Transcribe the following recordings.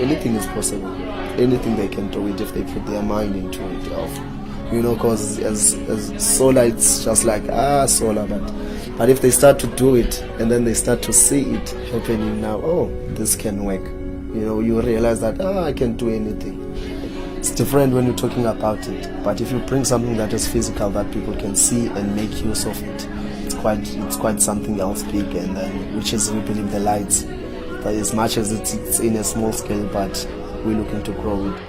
anything is possible. Anything they can do it if they put their mind into it. Because as solar, it's just like solar, but if they start to do it and then they start to see it happening now, this can work. You realize that I can do anything. It's different when you're talking about it, but if you bring something that is physical that people can see and make use of it, it's quite something else big, and then which is, we believe, the lights. But as much as it's in a small scale, but we're looking to grow it.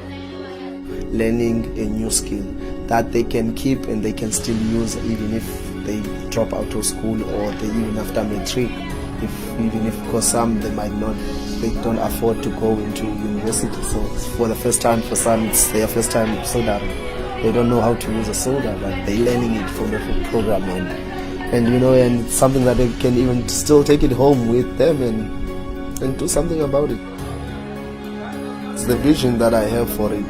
Learning a new skill that they can keep and they can still use even if they drop out of school, or they even after matric. Because some they don't afford to go into university. So for the first time, for some it's their first time soldering. They don't know how to use a solder, but they're learning it from a program, and it's something that they can even still take it home with them and do something about it. It's the vision that I have for it.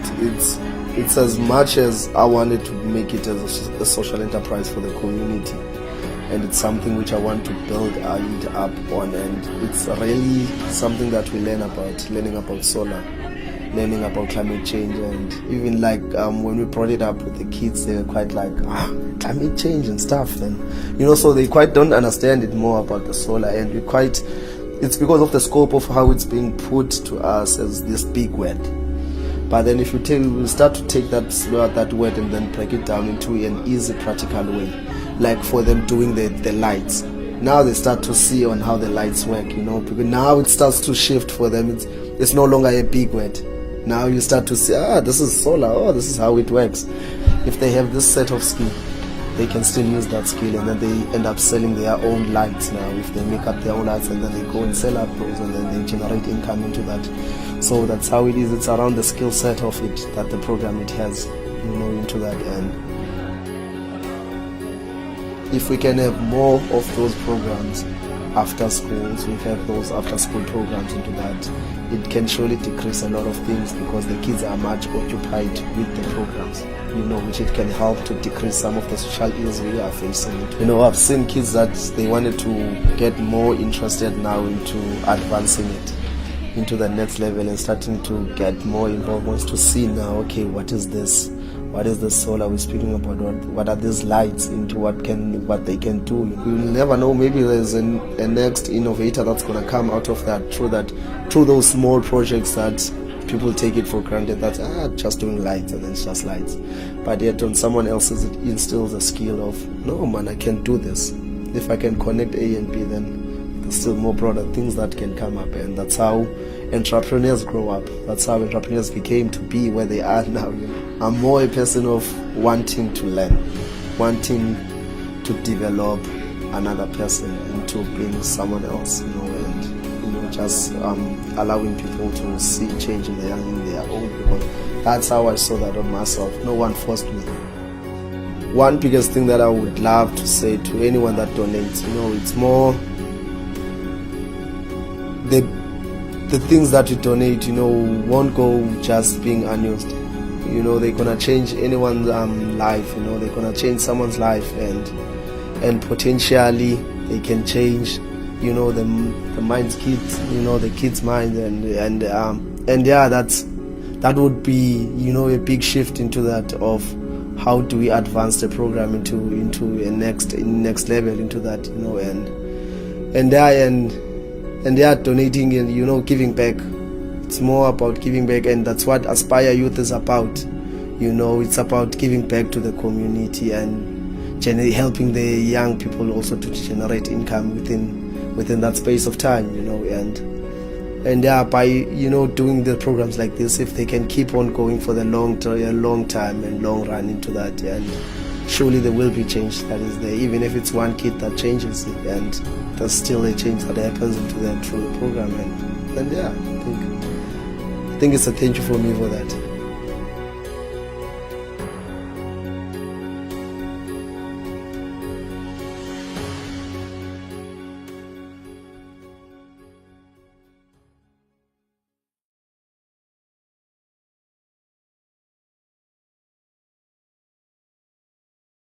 It's as much as I wanted to make it as a social enterprise for the community, and it's something which I want to build it up on, and it's really something that we learning about solar, learning about climate change, and even when we brought it up with the kids, they were quite like, climate change and stuff, and so they quite don't understand it more about the solar, and it's because of the scope of how it's being put to us as this big word. But then if we start to take that word and then break it down into an easy, practical way, like for them doing the lights. Now they start to see on how the lights work, because now it starts to shift for them. It's no longer a big word. Now you start to see, this is solar, this is how it works. If they have this set of skill, they can still use that skill, and then they end up selling their own lights now. If they make up their own lights, and then they go and sell up those, and then they generate income into that. So that's how it is. It's around the skill set of it that the program it has, into that. And if we can have more of those programs after schools, we have those after school programs into that, it can surely decrease a lot of things, because the kids are much occupied with the programs, which it can help to decrease some of the social ills we are facing. I've seen kids that they wanted to get more interested now into advancing it into the next level and starting to get more involved, wants to see now, okay, what is this? What is the solar we're speaking about? What are these lights into? What they can do? We'll never know. Maybe there's a next innovator that's going to come out of that through those small projects that people take it for granted. That's just doing lights, and then it's just lights. But yet on someone else's, it instills a skill of, no man, I can do this. If I can connect A and B, then there's still more broader things that can come up, and that's how entrepreneurs grow up. That's how entrepreneurs became to be where they are now. I'm more a person of wanting to learn, wanting to develop another person into being someone else, and just allowing people to see change in their own people. That's how I saw that on myself. No one forced me. One biggest thing that I would love to say to anyone that donates, it's more the things that you donate, won't go just being unused. They're gonna change anyone's life. They're gonna change someone's life, and potentially they can change, the mind's kids, the kids' mind, and that would be, a big shift into that of how do we advance the program into a next level into that, and they are donating and giving back. It's more about giving back, and that's what AspireYouth is about. It's about giving back to the community and helping the young people also to generate income within that space of time, and by doing the programs like this, if they can keep on going for the long time and long run into that, and surely there will be change that is there, even if it's one kid that changes it, and there's still a change that happens into them through the program. And I think it's a thank you for me for that.